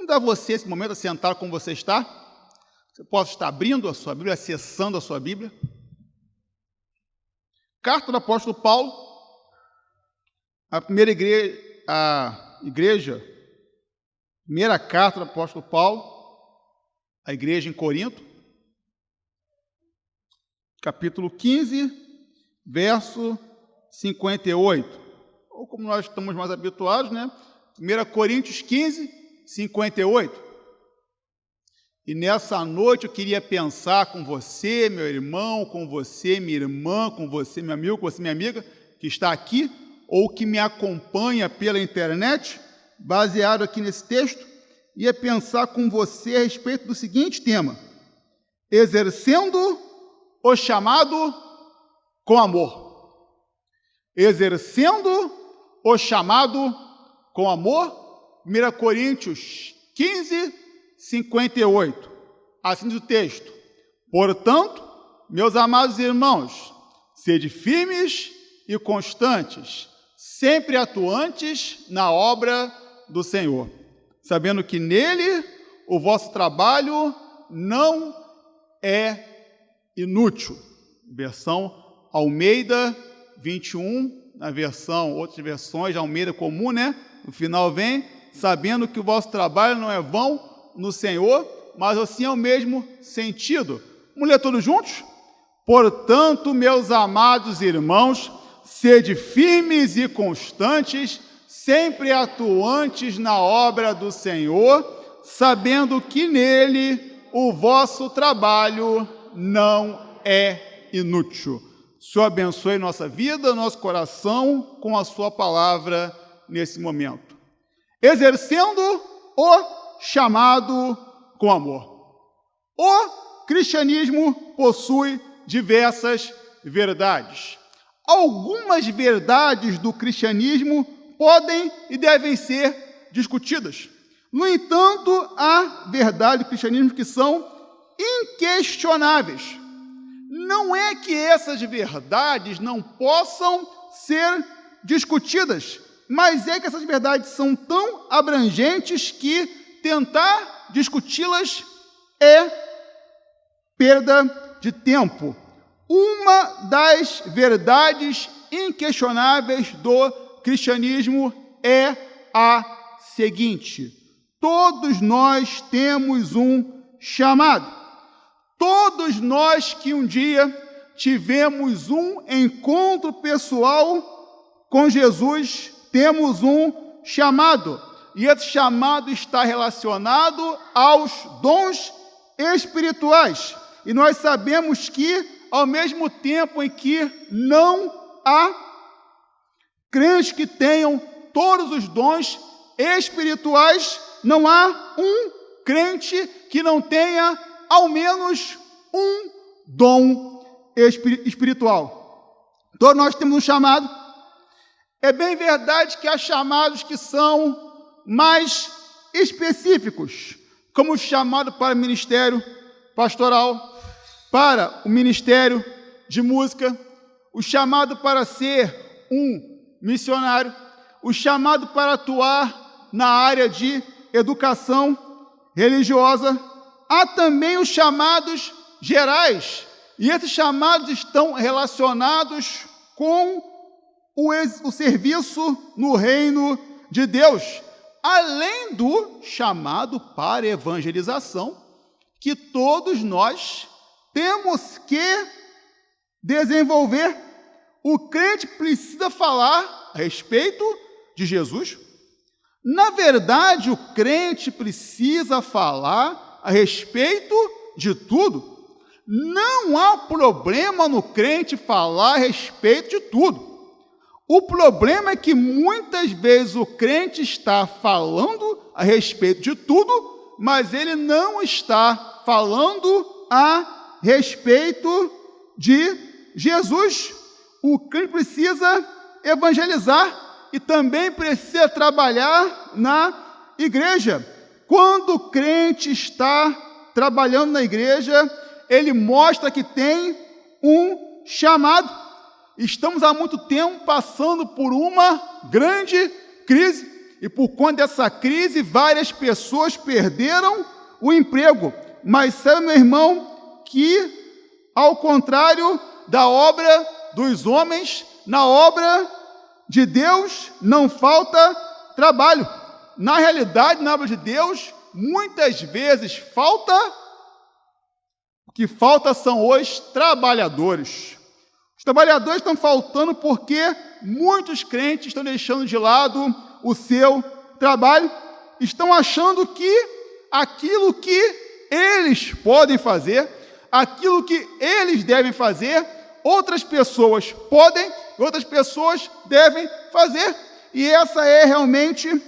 convidar você, esse momento, a sentar como você está. Você pode estar abrindo a sua Bíblia, acessando a sua Bíblia. Carta do apóstolo Paulo, a primeira carta do apóstolo Paulo, à igreja em Corinto, capítulo 15, verso 58. Ou como nós estamos mais habituados, né? 1 Coríntios 15, 58. E nessa noite eu queria pensar com você, meu irmão, com você, minha irmã, com você, meu amigo, com você, minha amiga, que está aqui, ou que me acompanha pela internet, baseado aqui nesse texto, ia pensar com você a respeito do seguinte tema: exercendo o chamado com amor. Exercendo o chamado com amor. 1 Coríntios 15, 58. Assim diz o texto: portanto, meus amados irmãos, sede firmes e constantes, sempre atuantes na obra do Senhor, sabendo que nele o vosso trabalho não é inútil. Versão Almeida 21, na versão, outras versões, Almeida comum, né? No final vem, sabendo que o vosso trabalho não é vão no Senhor, mas assim é o mesmo sentido. Vamos ler todos juntos? Portanto, meus amados irmãos, sede firmes e constantes, sempre atuantes na obra do Senhor, sabendo que nele o vosso trabalho não é inútil. O Senhor abençoe nossa vida, nosso coração, com a sua palavra nesse momento. Exercendo o chamado com amor. O cristianismo possui diversas verdades. Algumas verdades do cristianismo podem e devem ser discutidas. No entanto, há verdades do cristianismo que são inquestionáveis. Não é que essas verdades não possam ser discutidas, mas é que essas verdades são tão abrangentes que tentar discuti-las é perda de tempo. Uma das verdades inquestionáveis do cristianismo é a seguinte: todos nós temos um chamado. Todos nós que um dia tivemos um encontro pessoal com Jesus, temos um chamado. E esse chamado está relacionado aos dons espirituais. E nós sabemos que, ao mesmo tempo em que não há crentes que tenham todos os dons espirituais, não há um crente que não tenha ao menos um dom espiritual. Todos nós temos um chamado. É bem verdade que há chamados que são mais específicos, como o chamado para o ministério pastoral, para o ministério de música, o chamado para ser um missionário, o chamado para atuar na área de educação religiosa. Há também os chamados gerais, e esses chamados estão relacionados com o serviço no reino de Deus, além do chamado para evangelização, que todos nós temos que desenvolver. O crente precisa falar a respeito de Jesus. Na verdade, o crente precisa falar a respeito de tudo. Não há problema no crente falar a respeito de tudo. O problema é que muitas vezes o crente está falando a respeito de tudo, mas ele não está falando a respeito de Jesus. O crente precisa evangelizar e também precisa trabalhar na igreja. Quando o crente está trabalhando na igreja, ele mostra que tem um chamado. Estamos há muito tempo passando por uma grande crise e por conta dessa crise, várias pessoas perderam o emprego. Mas sabe, meu irmão, que, ao contrário da obra dos homens, na obra de Deus não falta trabalho. Na realidade, na obra de Deus, muitas vezes o que falta são os trabalhadores. Os trabalhadores estão faltando porque muitos crentes estão deixando de lado o seu trabalho, estão achando que aquilo que eles podem fazer, aquilo que eles devem fazer, outras pessoas podem, outras pessoas devem fazer. E essa é realmente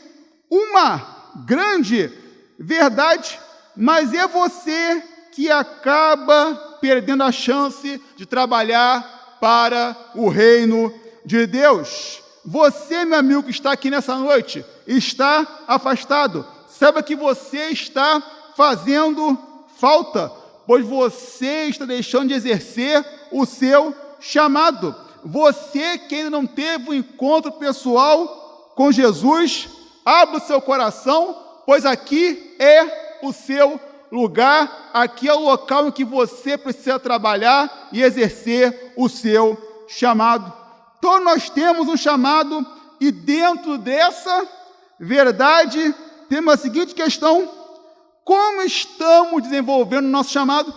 uma grande verdade, mas é você que acaba perdendo a chance de trabalhar para o reino de Deus. Você, meu amigo que está aqui nessa noite, está afastado. Saiba que você está fazendo falta, pois você está deixando de exercer o seu chamado. Você que ainda não teve um encontro pessoal com Jesus, abra o seu coração, pois aqui é o seu lugar, aqui é o local em que você precisa trabalhar e exercer o seu chamado. Todos nós temos um chamado e dentro dessa verdade temos a seguinte questão: como estamos desenvolvendo o nosso chamado?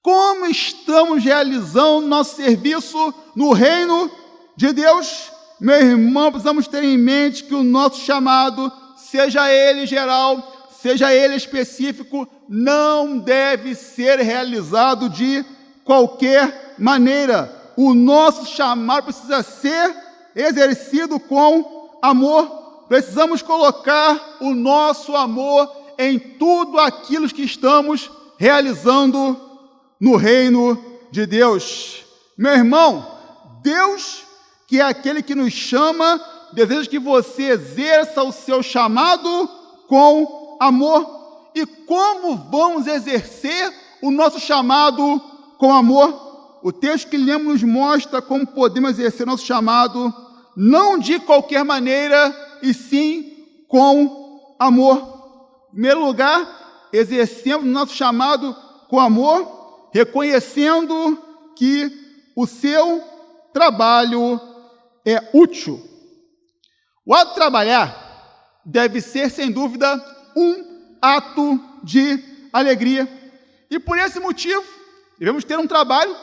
Como estamos realizando nosso serviço no reino de Deus? Meu irmão, precisamos ter em mente que o nosso chamado, seja ele geral, seja ele específico, não deve ser realizado de qualquer maneira. O nosso chamado precisa ser exercido com amor. Precisamos colocar o nosso amor em tudo aquilo que estamos realizando no reino de Deus. Meu irmão, Deus, que é aquele que nos chama, deseja que você exerça o seu chamado com amor. E como vamos exercer o nosso chamado com amor? O texto que lemos nos mostra como podemos exercer nosso chamado, não de qualquer maneira, e sim com amor. Em primeiro lugar, exercemos nosso chamado com amor, reconhecendo que o seu trabalho é útil. O ato de trabalhar deve ser, sem dúvida, um ato de alegria. E por esse motivo, devemos ter um trabalho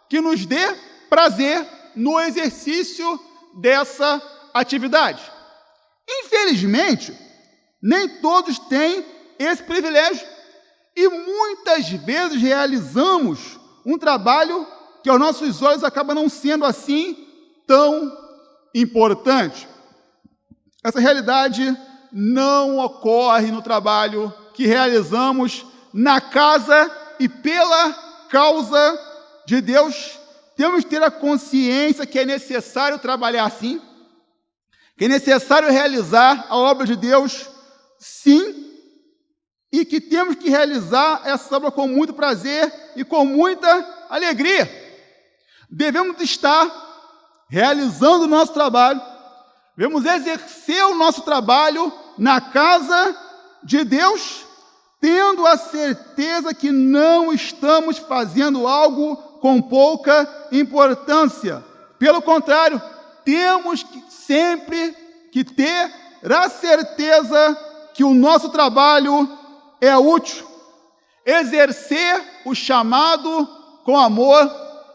que nos dê prazer no exercício dessa atividade. Infelizmente, nem todos têm esse privilégio e muitas vezes realizamos um trabalho que aos nossos olhos acaba não sendo assim tão importante. Essa realidade não ocorre no trabalho que realizamos na casa e pela causa de Deus. Temos que ter a consciência que é necessário trabalhar sim, que é necessário realizar a obra de Deus sim, e que temos que realizar essa obra com muito prazer e com muita alegria. Devemos estar realizando o nosso trabalho, devemos exercer o nosso trabalho na casa de Deus, tendo a certeza que não estamos fazendo algo com pouca importância. Pelo contrário, temos sempre que ter a certeza que o nosso trabalho é útil. Exercer o chamado com amor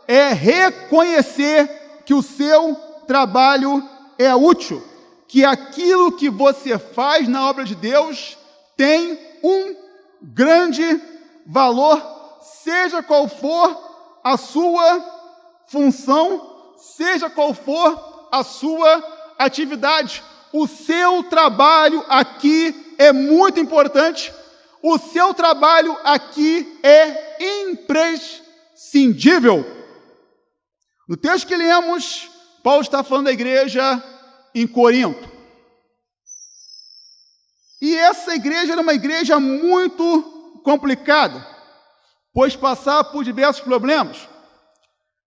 é reconhecer que o seu trabalho é útil, que aquilo que você faz na obra de Deus tem um grande valor, seja qual for a sua função, seja qual for a sua atividade. O seu trabalho aqui é muito importante, o seu trabalho aqui é imprescindível. No texto que lemos, Paulo está falando da igreja em Corinto. E essa igreja era uma igreja muito complicada, pois passava por diversos problemas.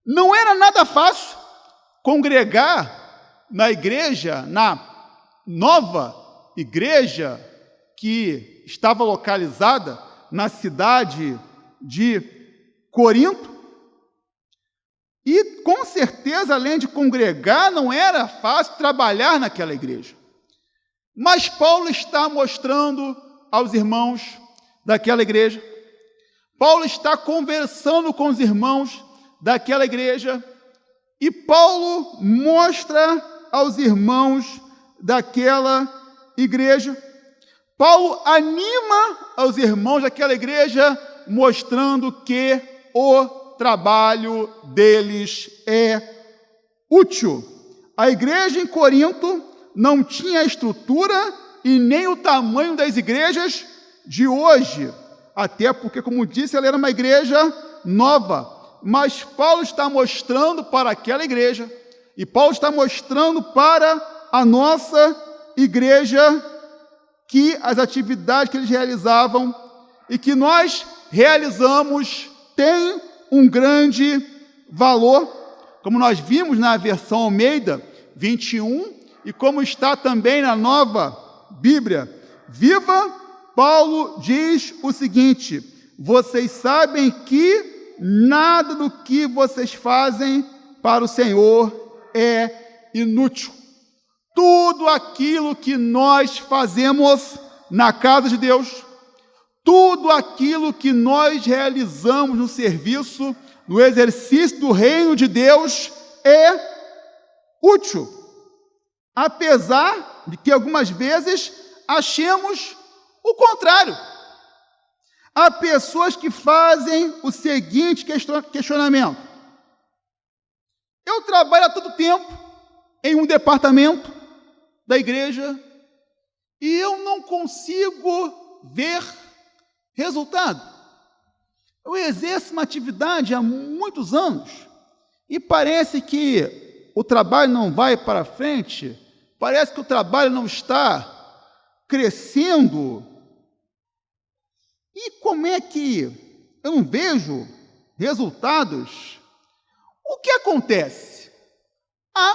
Não era nada fácil congregar na igreja, nova igreja que estava localizada na cidade de Corinto. E, com certeza, além de congregar, não era fácil trabalhar naquela igreja. Mas Paulo está mostrando aos irmãos daquela igreja, Paulo está conversando com os irmãos daquela igreja, e Paulo mostra aos irmãos daquela igreja, Paulo anima aos irmãos daquela igreja, mostrando que o trabalho deles é útil. A igreja em Corinto não tinha a estrutura e nem o tamanho das igrejas de hoje, até porque, como disse, ela era uma igreja nova, mas Paulo está mostrando para aquela igreja, e Paulo está mostrando para a nossa igreja, que as atividades que eles realizavam e que nós realizamos têm um grande valor, como nós vimos na versão Almeida 21, e como está também na Nova Bíblia Viva. Paulo diz o seguinte: vocês sabem que nada do que vocês fazem para o Senhor é inútil. Tudo aquilo que nós fazemos na casa de Deus, tudo aquilo que nós realizamos no serviço, no exercício do reino de Deus, é útil. Apesar de que algumas vezes achemos o contrário. Há pessoas que fazem o seguinte questionamento: eu trabalho há tanto tempo em um departamento da igreja e eu não consigo ver resultado. Eu exerço uma atividade há muitos anos e parece que o trabalho não vai para frente, parece que o trabalho não está crescendo. E como é que eu não vejo resultados? O que acontece? Há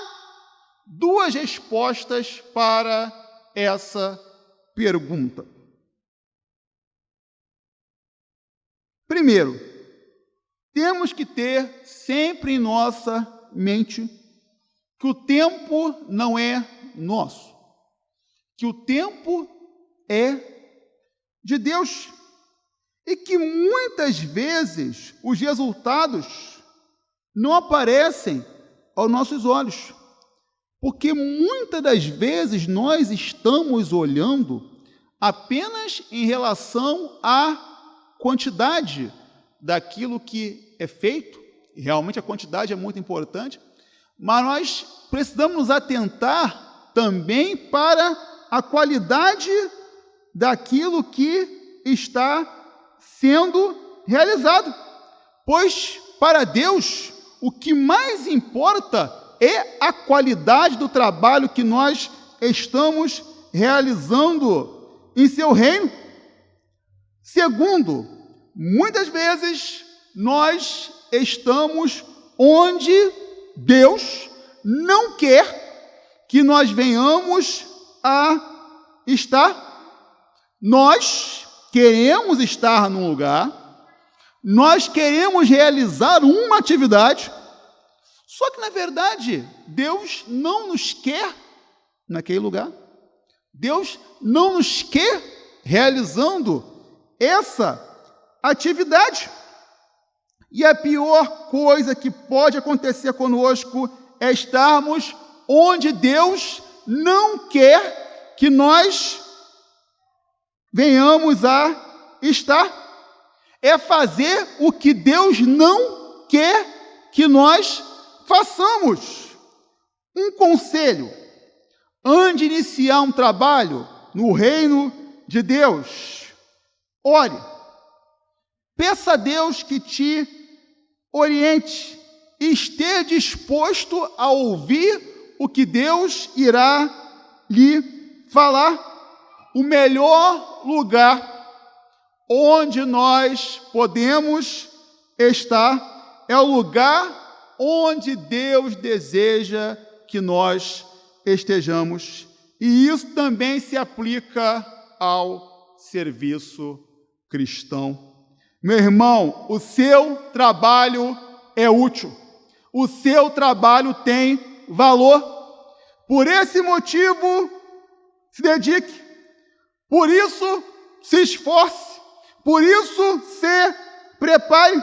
duas respostas para essa pergunta. Primeiro, temos que ter sempre em nossa mente que o tempo não é nosso, que o tempo é de Deus, e que muitas vezes os resultados não aparecem aos nossos olhos, porque muitas das vezes nós estamos olhando apenas em relação à quantidade daquilo que é feito, e realmente a quantidade é muito importante, mas nós precisamos nos atentar também para a qualidade daquilo que está sendo realizado, pois para Deus o que mais importa é a qualidade do trabalho que nós estamos realizando em seu reino. Segundo, muitas vezes nós estamos onde Deus não quer que nós venhamos a estar. Nós queremos estar num lugar, nós queremos realizar uma atividade, só que, na verdade, Deus não nos quer naquele lugar. Deus não nos quer realizando essa atividade. E a pior coisa que pode acontecer conosco é estarmos onde Deus não quer que nós venhamos a estar. É fazer o que Deus não quer que nós façamos. Um conselho: antes de iniciar um trabalho no reino de Deus, ore. Peça a Deus que te oriente e esteja disposto a ouvir o que Deus irá lhe falar. O melhor lugar onde nós podemos estar é o lugar onde Deus deseja que nós estejamos. E isso também se aplica ao serviço cristão. Meu irmão, o seu trabalho é útil. O seu trabalho tem valor. Por esse motivo, se dedique. Por isso, se esforce. Por isso, se prepare.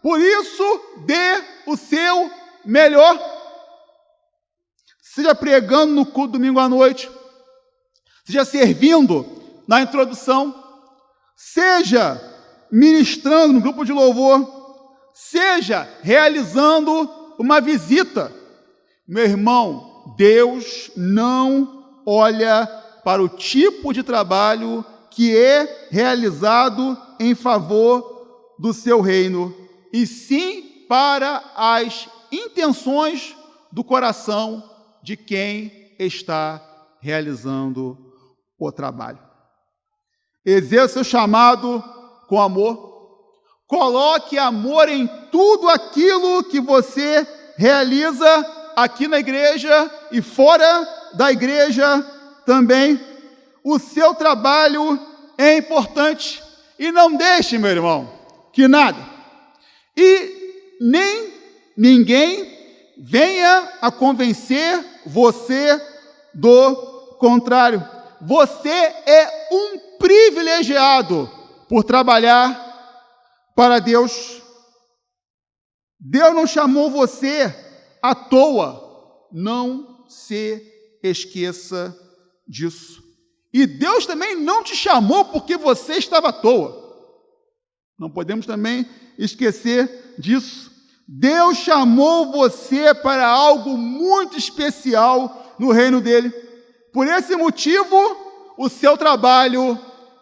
Por isso, dê o seu melhor. Seja pregando no culto domingo à noite. Seja servindo na introdução. Seja ministrando no grupo de louvor. Seja realizando uma visita. Meu irmão, Deus não olha para o tipo de trabalho que é realizado em favor do seu reino, e sim para as intenções do coração de quem está realizando o trabalho. Exerça seu chamado com amor. Coloque amor em tudo aquilo que você realiza aqui na igreja e fora da igreja também. O seu trabalho é importante. E não deixe, meu irmão, que nada e nem ninguém venha a convencer você do contrário. Você é um privilegiado por trabalhar para Deus. Deus não chamou você à toa. Não se esqueça disso. E Deus também não te chamou porque você estava à toa. Não podemos também esquecer disso. Deus chamou você para algo muito especial no reino dele. Por esse motivo, o seu trabalho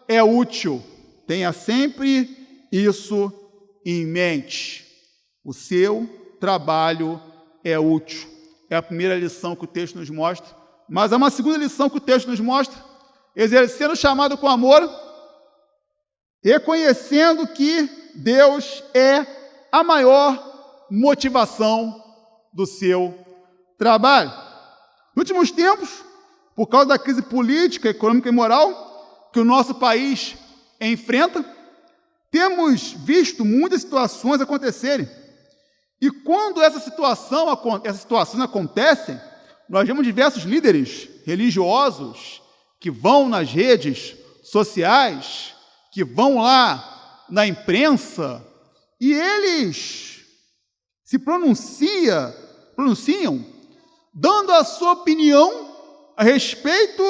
é útil. Tenha sempre isso em mente. O seu trabalho é útil. É a primeira lição que o texto nos mostra. Mas há uma segunda lição que o texto nos mostra. Exercendo o chamado com amor, reconhecendo que Deus é a maior motivação do seu trabalho. Nos últimos tempos, por causa da crise política, econômica e moral que o nosso país enfrenta, temos visto muitas situações acontecerem. E quando essas situações acontecem, nós vemos diversos líderes religiosos que vão nas redes sociais, que vão lá na imprensa, e eles se pronunciam dando a sua opinião a respeito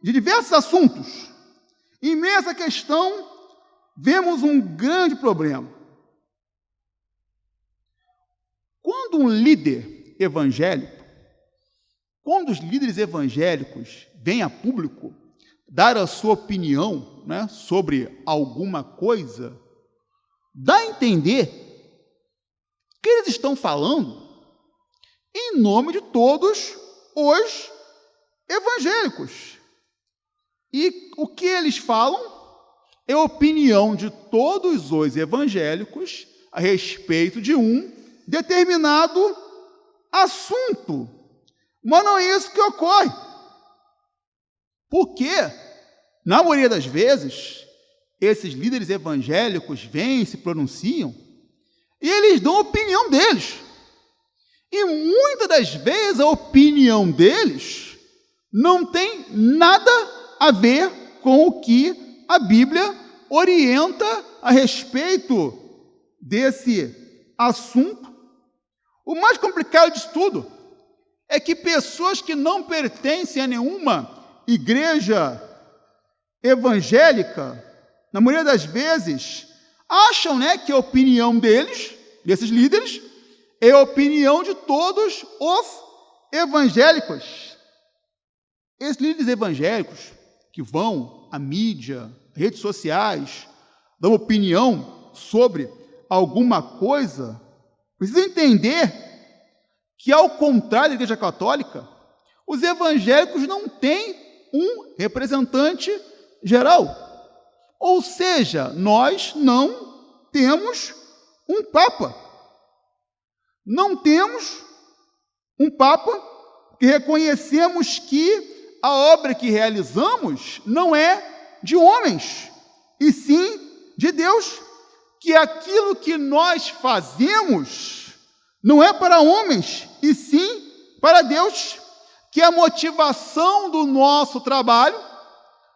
de diversos assuntos. Em meio a essa questão, vemos um grande problema. Quando um líder evangélico, quando os líderes evangélicos vêm a público dar a sua opinião, sobre alguma coisa, dá a entender que eles estão falando em nome de todos os evangélicos. E o que eles falam é a opinião de todos os evangélicos a respeito de um determinado assunto. Mas não é isso que ocorre. Porque, na maioria das vezes, esses líderes evangélicos vêm, se pronunciam, e eles dão a opinião deles. E muitas das vezes a opinião deles não tem nada a ver com o que a Bíblia orienta a respeito desse assunto. O mais complicado disso tudo é que pessoas que não pertencem a nenhuma igreja evangélica, na maioria das vezes, acham, que a opinião deles, desses líderes, é a opinião de todos os evangélicos. Esses líderes evangélicos que vão à mídia, redes sociais, dão opinião sobre alguma coisa, precisam entender que, ao contrário da Igreja Católica, os evangélicos não têm um representante geral. Ou seja, nós não temos um Papa. Não temos um Papa, porque reconhecemos que a obra que realizamos não é de homens, e sim de Deus, que aquilo que nós fazemos não é para homens, e sim para Deus, que a motivação do nosso trabalho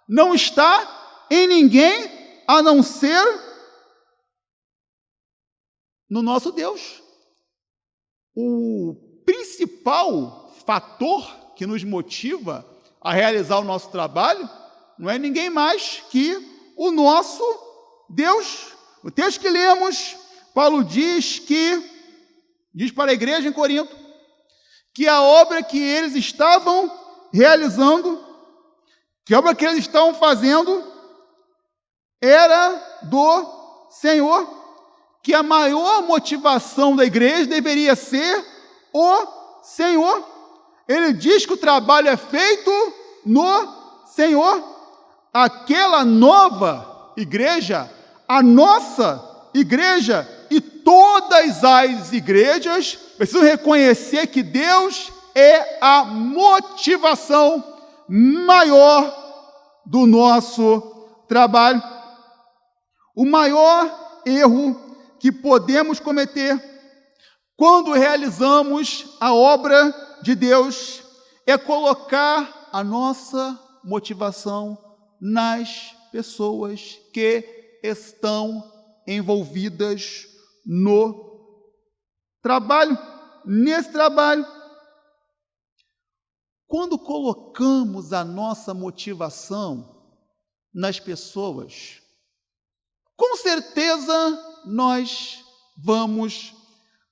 não está em ninguém a não ser no nosso Deus. O principal fator que nos motiva a realizar o nosso trabalho não é ninguém mais que o nosso Deus. O texto que lemos, Paulo diz para a igreja em Corinto, que a obra que eles estavam realizando, que a obra que eles estavam fazendo, era do Senhor, que a maior motivação da igreja deveria ser o Senhor. Ele diz que o trabalho é feito no Senhor. Aquela nova igreja, a nossa igreja e todas as igrejas precisam reconhecer que Deus é a motivação maior do nosso trabalho. O maior erro que podemos cometer quando realizamos a obra de Deus é colocar a nossa motivação nas pessoas que estão envolvidas no trabalho, nesse trabalho. Quando colocamos a nossa motivação nas pessoas, com certeza nós vamos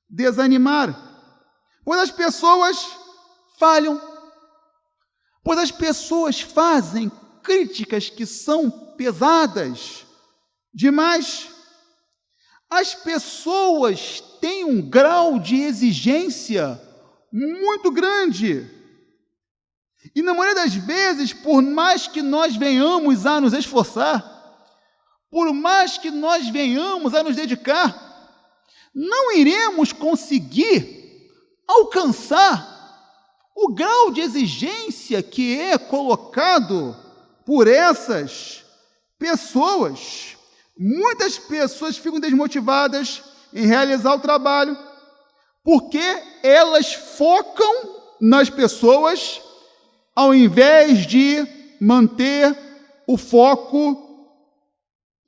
desanimar, pois as pessoas falham, pois as pessoas fazem críticas que são pesadas demais. As pessoas têm um grau de exigência muito grande. E na maioria das vezes, por mais que nós venhamos a nos esforçar, por mais que nós venhamos a nos dedicar, não iremos conseguir alcançar o grau de exigência que é colocado por essas pessoas. Muitas pessoas ficam desmotivadas em realizar o trabalho porque elas focam nas pessoas ao invés de manter o foco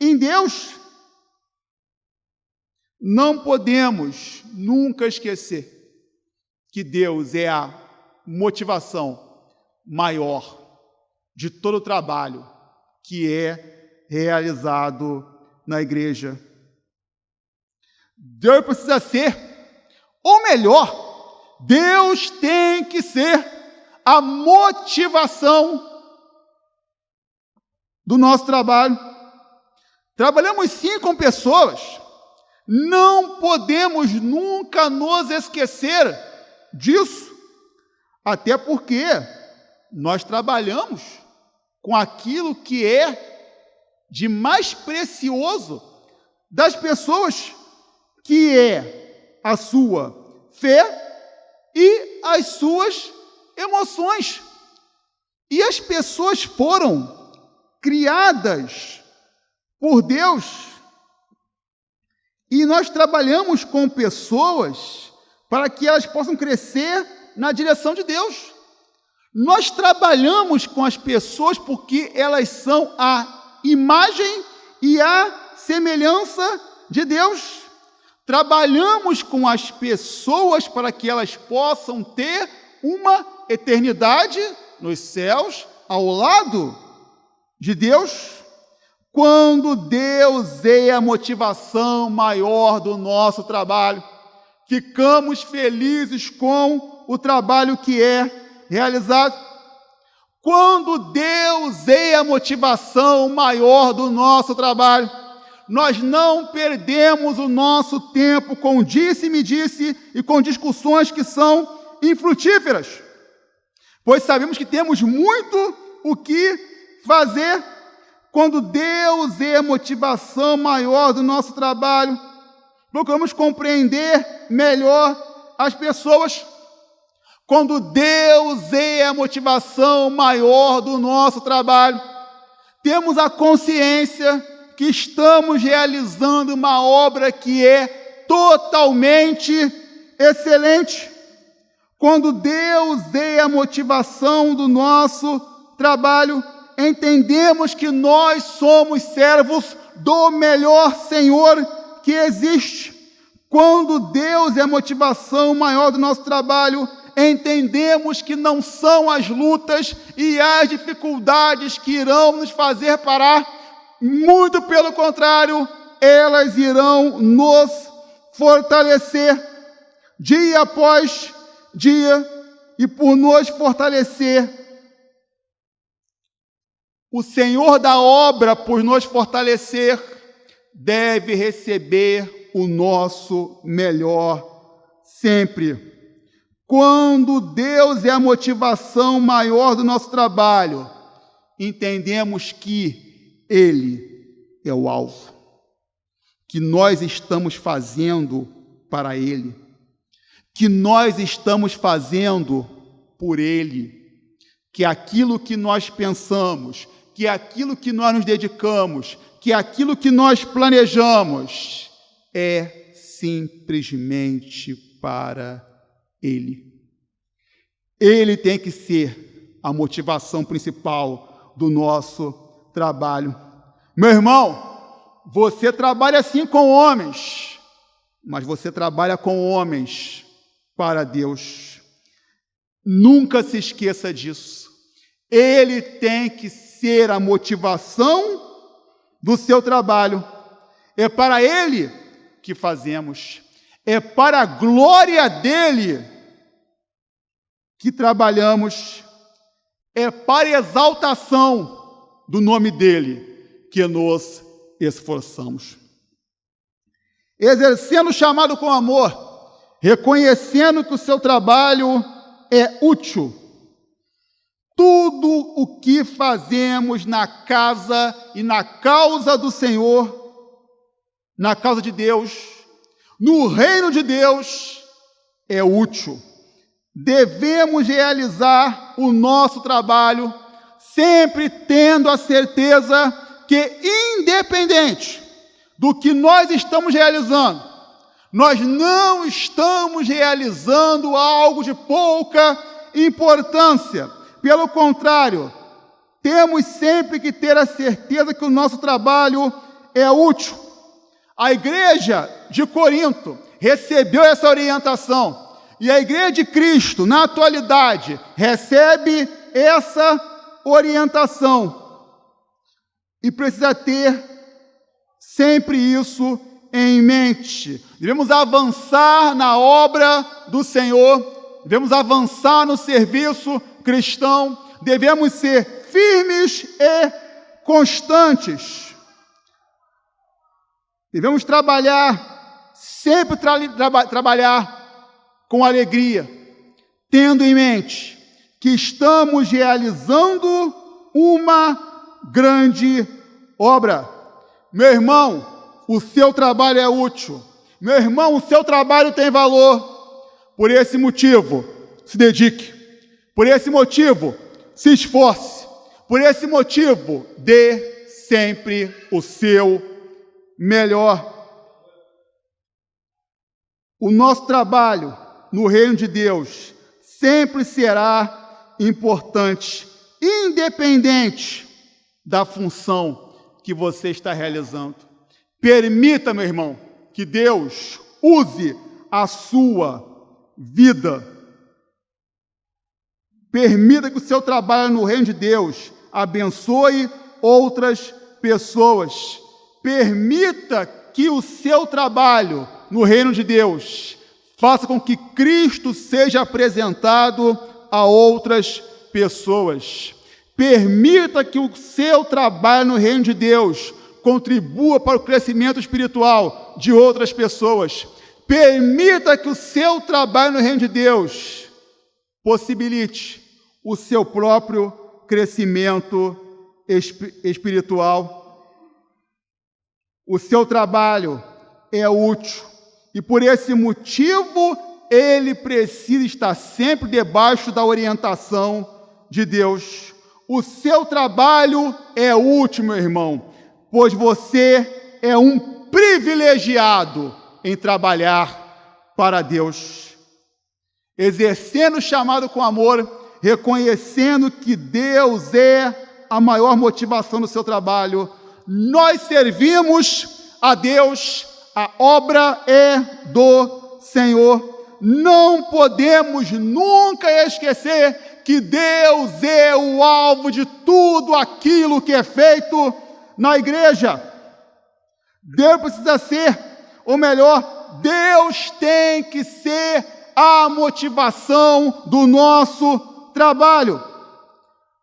em Deus. Não podemos nunca esquecer que Deus é a motivação maior de todo o trabalho que é realizado na igreja. Deus precisa ser, ou melhor, Deus tem que ser a motivação do nosso trabalho. Trabalhamos sim com pessoas, não podemos nunca nos esquecer disso, até porque nós trabalhamos com aquilo que é de mais precioso das pessoas, que é a sua fé e as suas emoções. E as pessoas foram criadas por Deus. E nós trabalhamos com pessoas para que elas possam crescer na direção de Deus. Nós trabalhamos com as pessoas porque elas são a imagem e a semelhança de Deus. Trabalhamos com as pessoas para que elas possam ter uma eternidade nos céus ao lado de Deus. Quando Deus é a motivação maior do nosso trabalho, ficamos felizes com o trabalho que é realizado. Quando Deus é a motivação maior do nosso trabalho, nós não perdemos o nosso tempo com disse-me-disse e com discussões que são infrutíferas, pois sabemos que temos muito o que fazer. Quando Deus é a motivação maior do nosso trabalho, procuramos compreender melhor as pessoas. quando Deus é a motivação maior do nosso trabalho, temos a consciência que estamos realizando uma obra que é totalmente excelente. Quando Deus é a motivação do nosso trabalho, entendemos que nós somos servos do melhor Senhor que existe. Quando Deus é a motivação maior do nosso trabalho, entendemos que não são as lutas e as dificuldades que irão nos fazer parar, muito pelo contrário, elas irão nos fortalecer dia após dia, e por nos fortalecer, o Senhor da obra, por nos fortalecer, deve receber o nosso melhor sempre. Quando Deus é a motivação maior do nosso trabalho, entendemos que Ele é o alvo, que nós estamos fazendo para Ele, que nós estamos fazendo por Ele, que aquilo que nós pensamos, que aquilo que nós nos dedicamos, que aquilo que nós planejamos é simplesmente para Ele. Ele tem que ser a motivação principal do nosso trabalho. Meu irmão, você trabalha sim com homens, mas você trabalha com homens para Deus. Nunca se esqueça disso. Ele tem que ser a motivação do seu trabalho. É para Ele que fazemos. É para a glória dEle que trabalhamos. É para a exaltação do nome dEle que nos esforçamos. Exercendo o chamado com amor, reconhecendo que o seu trabalho é útil. Tudo o que fazemos na casa e na causa do Senhor, na causa de Deus, no reino de Deus, é útil. Devemos realizar o nosso trabalho sempre tendo a certeza que, independente do que nós estamos realizando, nós não estamos realizando algo de pouca importância. Pelo contrário, temos sempre que ter a certeza que o nosso trabalho é útil. A igreja de Corinto recebeu essa orientação, e a igreja de Cristo, na atualidade, recebe essa orientação. E precisa ter sempre isso em mente. Devemos avançar na obra do Senhor, devemos avançar no serviço cristão, devemos ser firmes e constantes. Devemos trabalhar, sempre trabalhar com alegria, tendo em mente que estamos realizando uma grande obra. Meu irmão, o seu trabalho é útil. Meu irmão, o seu trabalho tem valor. Por esse motivo, se dedique. Por esse motivo, se esforce. Por esse motivo, dê sempre o seu melhor. O nosso trabalho no reino de Deus sempre será importante, independente da função que você está realizando. Permita, meu irmão, que Deus use a sua vida. Permita que o seu trabalho no reino de Deus abençoe outras pessoas. Permita que o seu trabalho no reino de Deus faça com que Cristo seja apresentado a outras pessoas. Permita que o seu trabalho no reino de Deus contribua para o crescimento espiritual de outras pessoas. Permita que o seu trabalho no reino de Deus possibilite o seu próprio crescimento espiritual. O seu trabalho é útil e por esse motivo ele precisa estar sempre debaixo da orientação de Deus. O seu trabalho é útil, meu irmão, pois você é um privilegiado em trabalhar para Deus. Exercendo o chamado com amor, reconhecendo que Deus é a maior motivação do seu trabalho, nós servimos a Deus, a obra é do Senhor. Não podemos nunca esquecer que Deus é o alvo de tudo aquilo que é feito na igreja. Deus precisa ser, ou melhor, Deus tem que ser a motivação do nosso trabalho.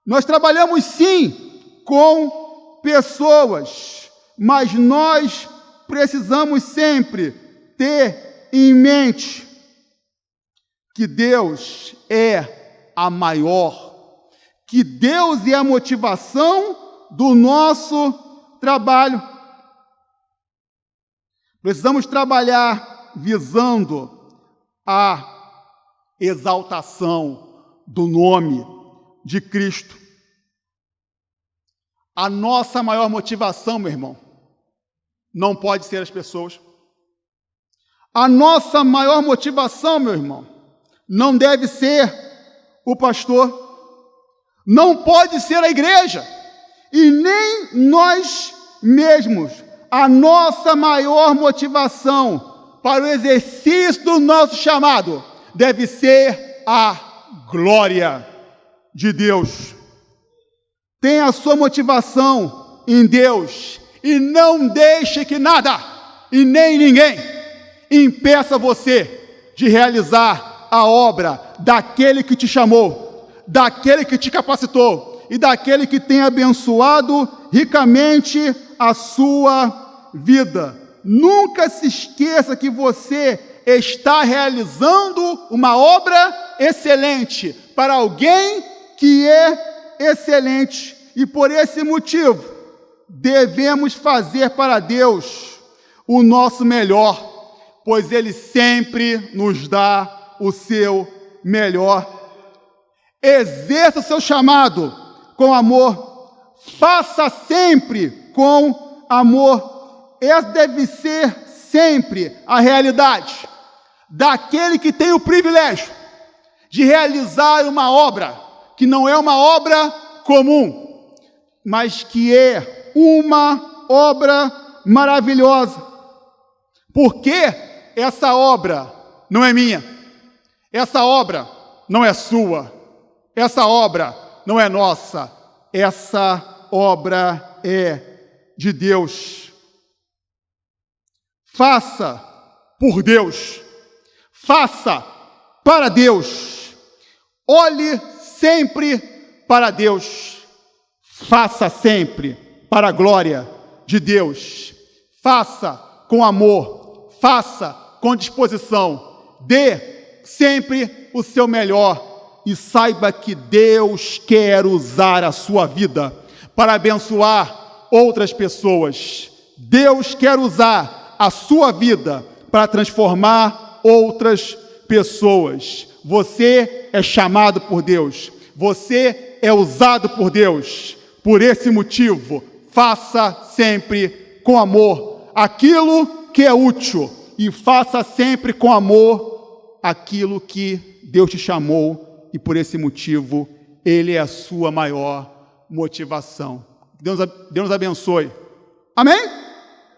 Nós trabalhamos sim com pessoas, mas nós precisamos sempre ter em mente que Deus é a maior, que Deus é a motivação do nosso trabalho. Precisamos trabalhar visando a exaltação do nome de Cristo. A nossa maior motivação, meu irmão, não pode ser as pessoas. A nossa maior motivação, meu irmão, não deve ser o pastor, não pode ser a igreja, e nem nós mesmos. A nossa maior motivação para o exercício do nosso chamado deve ser a glória de Deus. Tenha a sua motivação em Deus e não deixe que nada e nem ninguém impeça você de realizar a obra daquele que te chamou, daquele que te capacitou e daquele que tem abençoado ricamente a sua vida. Nunca se esqueça que você está realizando uma obra excelente para alguém que é excelente, e por esse motivo devemos fazer para Deus o nosso melhor, pois Ele sempre nos dá o seu melhor. Exerça o seu chamado com amor, faça sempre com amor. Essa deve ser sempre a realidade daquele que tem o privilégio de realizar uma obra que não é uma obra comum, mas que é uma obra maravilhosa. Porque essa obra não é minha, essa obra não é sua, essa obra não é nossa, essa obra é de Deus. Faça por Deus, faça para Deus, olhe sempre para Deus, faça sempre para a glória de Deus, faça com amor, faça com disposição, dê sempre o seu melhor e saiba que Deus quer usar a sua vida para abençoar outras pessoas. Deus quer usar a sua vida para transformar outras pessoas. Você é chamado por Deus. Você é usado por Deus. Por esse motivo, faça sempre com amor aquilo que é útil e faça sempre com amor aquilo que Deus te chamou, e por esse motivo Ele é a sua maior motivação. Deus nos abençoe. Amém?